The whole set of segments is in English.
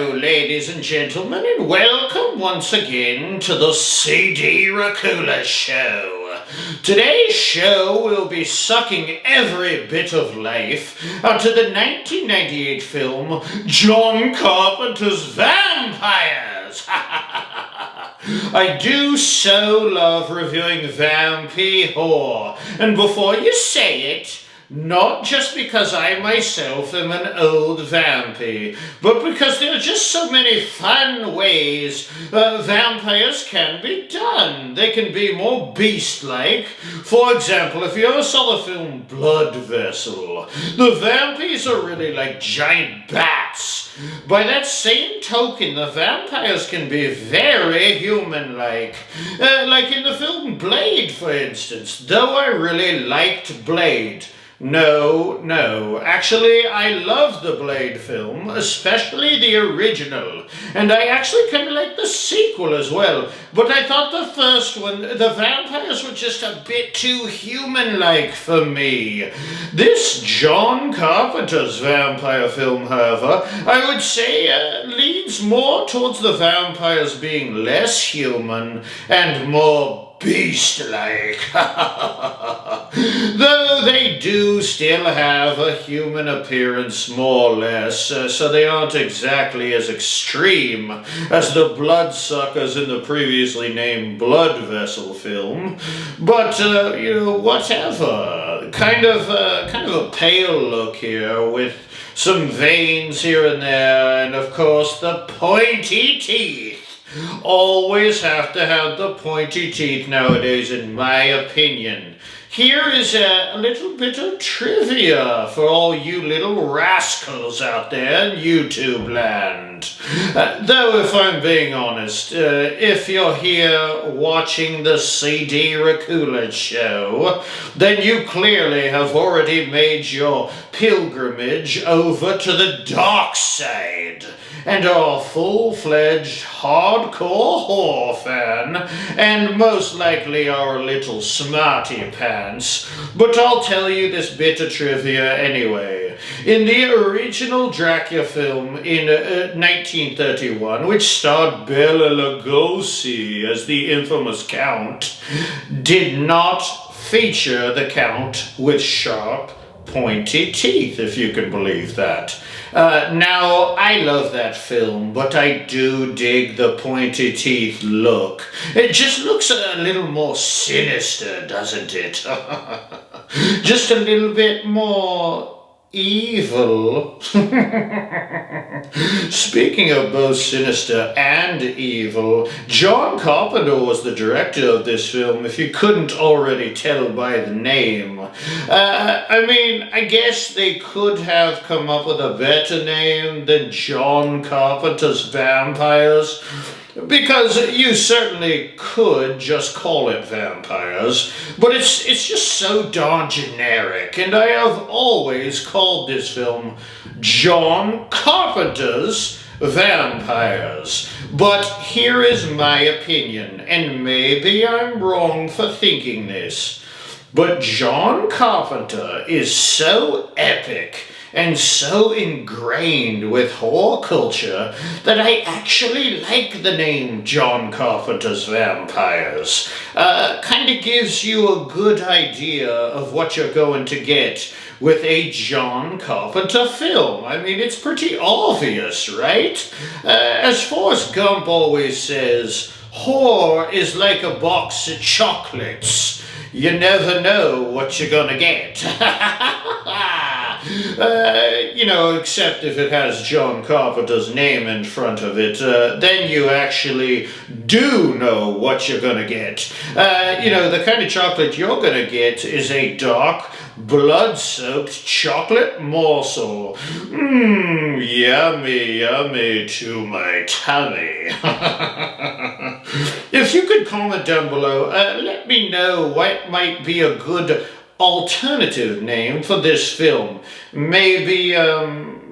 Hello, ladies and gentlemen, and welcome once again to the CD Racoola Show. Today's show will be sucking every bit of life out of the 1998 film John Carpenter's Vampires. I do so love reviewing Vampy horror, and before you say it, not just because I myself am an old vampy, but because there are just so many fun ways vampires can be done. They can be more beast-like. For example, if you ever saw the film Blood Vessel, the vampires are really like giant bats. By that same token, the vampires can be very human-like. Like in the film Blade, for instance, though I really liked Blade. No. Actually, I love the Blade film, especially the original. And I actually kind of like the sequel as well. But I thought the first one, the vampires were just a bit too human-like for me. This John Carpenter's vampire film, however, I would say leans more towards the vampires being less human and more beast-like. Though they do still have a human appearance, more or less, so they aren't exactly as extreme as the bloodsuckers in the previously named Blood Vessel film. But, whatever. Kind of a pale look here with some veins here and there, and of course the pointy teeth. Always have to have the pointy teeth nowadays, in my opinion. Here is a little bit of trivia for all you little rascals out there in YouTube land. Though, if I'm being honest, if you're here watching the CD Racoola Show, then you clearly have already made your pilgrimage over to the dark side and are a full-fledged hardcore horror fan, and most likely are a little smarty pants. But I'll tell you this bit of trivia anyway. In the original Dracula film in 1931, which starred Bela Lugosi as the infamous Count, did not feature the Count with sharp, pointy teeth, if you can believe that. Now, I love that film, but I do dig the pointy teeth look. It just looks a little more sinister, doesn't it? Just a little bit more evil. Speaking of both sinister and evil, John Carpenter was the director of this film, if you couldn't already tell by the name. I guess they could have come up with a better name than John Carpenter's Vampires, because you certainly could just call it Vampires, but it's just so darn generic, and I have always called this film John Carpenter's Vampires. But here is my opinion, and maybe I'm wrong for thinking this, but John Carpenter is so epic and so ingrained with horror culture that I actually like the name John Carpenter's Vampires. Kind of gives you a good idea of what you're going to get with a John Carpenter film. I mean, it's pretty obvious, right? As Forrest Gump always says, horror is like a box of chocolates. You never know what you're gonna get. Except if it has John Carpenter's name in front of it, then you actually do know what you're gonna get. The kind of chocolate you're gonna get is a dark, blood-soaked chocolate morsel. Yummy to my tummy. If you could comment down below, let me know what might be a good alternative name for this film. Maybe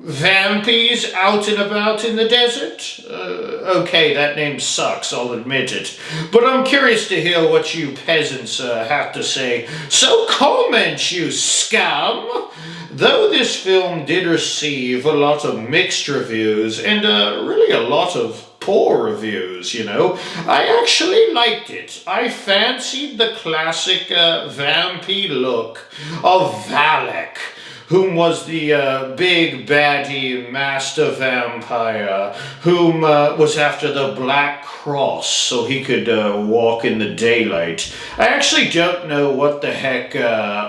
Vampys out and about in the desert? Okay, that name sucks, I'll admit it. But I'm curious to hear what you peasants have to say. So comment, you scum! Though this film did receive a lot of mixed reviews, and really a lot of poor reviews, you know, I actually liked it. I fancied the classic vampy look of Valak, whom was the big baddie master vampire, whom was after the Black Cross so he could walk in the daylight. I actually don't know what the heck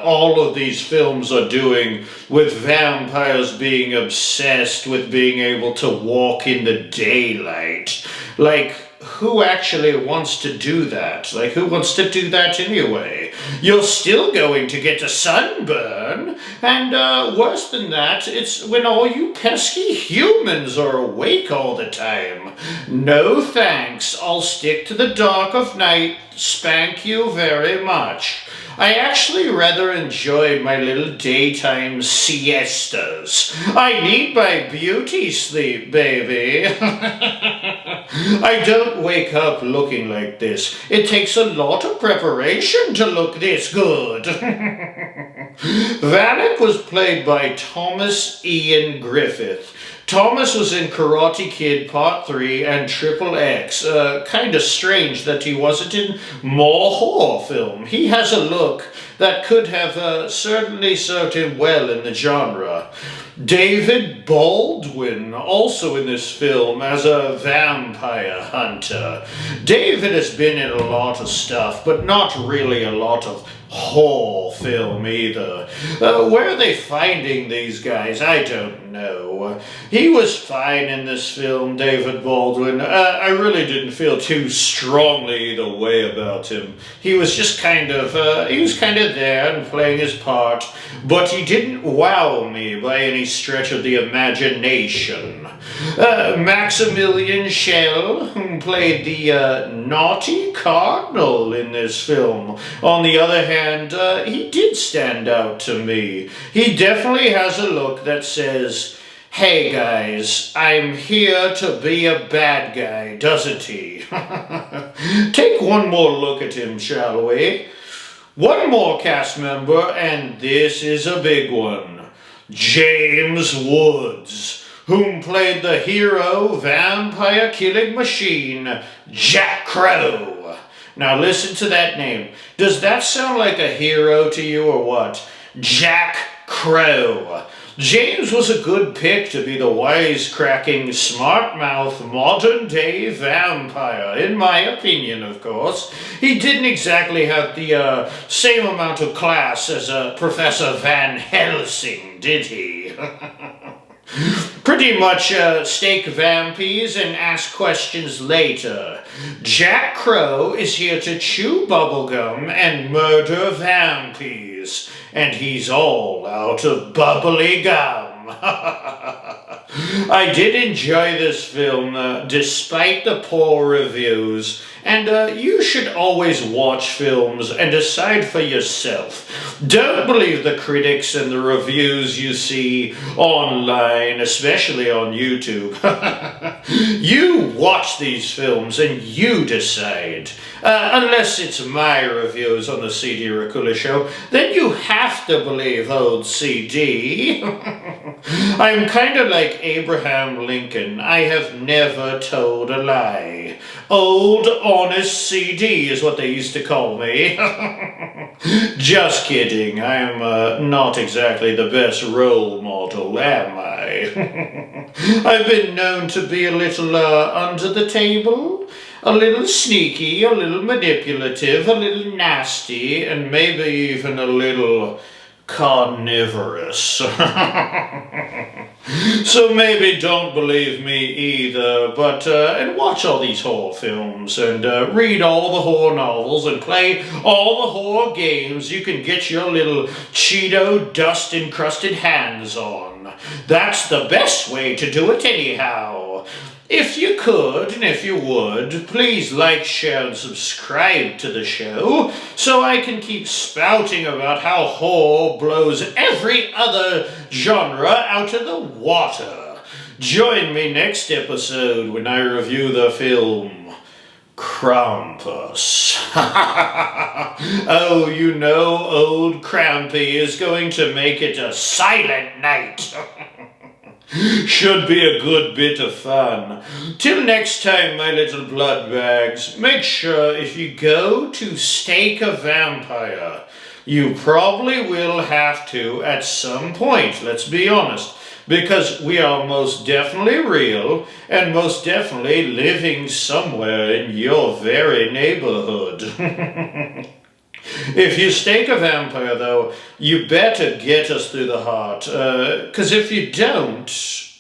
all of these films are doing with vampires being obsessed with being able to walk in the daylight. Like, who actually wants to do that? Like, who wants to do that anyway? You're still going to get a sunburn, and worse than that, it's when all you pesky humans are awake all the time. No thanks, I'll stick to the dark of night, spank you very much. I actually rather enjoy my little daytime siestas. I need my beauty sleep, baby. I don't wake up looking like this. It takes a lot of preparation to look this good. Valak was played by Thomas Ian Griffith. Thomas was in Karate Kid Part 3 and Triple X. Kinda strange that he wasn't in more horror film. He has a look that could have certainly served him well in the genre. David Baldwin, also in this film as a vampire hunter. David has been in a lot of stuff, but not really a lot of horror film either. Where are they finding these guys? I don't know. He was fine in this film, David Baldwin. I really didn't feel too strongly either way about him. He was just kind of there and playing his part, but he didn't wow me by any stretch of the imagination. Maximilian Schell, who played the naughty cardinal in this film, on the other hand, he did stand out to me. He definitely has a look that says, "Hey guys, I'm here to be a bad guy," doesn't he? Take one more look at him, shall we? One more cast member, and this is a big one. James Woods, whom played the hero vampire killing machine, Jack Crow. Now listen to that name. Does that sound like a hero to you or what? Jack Crow. James was a good pick to be the wisecracking, smart-mouth, modern-day vampire, in my opinion, of course. He didn't exactly have the same amount of class as Professor Van Helsing, did he? Pretty much stake vampies and ask questions later. Jack Crow is here to chew bubblegum and murder vampies, and he's all out of bubbly gum. I did enjoy this film despite the poor reviews, and you should always watch films and decide for yourself. Don't believe the critics and the reviews you see online, especially on YouTube. You watch these films and you decide. Unless it's my reviews on the CD Racoola Show, then you have to believe old CD. I'm kind of like Abraham Lincoln. I have never told a lie. Old honest CD is what they used to call me. Just kidding. I'm not exactly the best role model, am I? I've been known to be a little under the table, a little sneaky, a little manipulative, a little nasty, and maybe even a little carnivorous. So maybe don't believe me either, but and watch all these horror films and read all the horror novels and play all the horror games you can get your little Cheeto dust-encrusted hands on. That's the best way to do it anyhow. If you could, and if you would, please like, share, and subscribe to the show so I can keep spouting about how horror blows every other genre out of the water. Join me next episode when I review the film Krampus. Oh, you know old Crampy is going to make it a silent night. Should be a good bit of fun. Till next time, my little blood bags, make sure if you go to stake a vampire, you probably will have to at some point, let's be honest, because we are most definitely real and most definitely living somewhere in your very neighborhood. If you stake a vampire, though, you better get us through the heart, 'cause if you don't,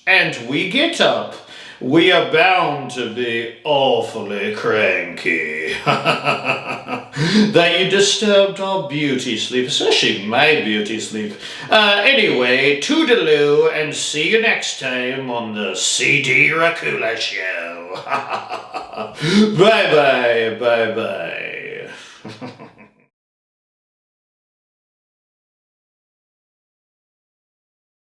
and we get up, we are bound to be awfully cranky. That you disturbed our beauty sleep, especially my beauty sleep. Anyway, toodaloo, and see you next time on the CD Racoola Show. Bye-bye, bye-bye.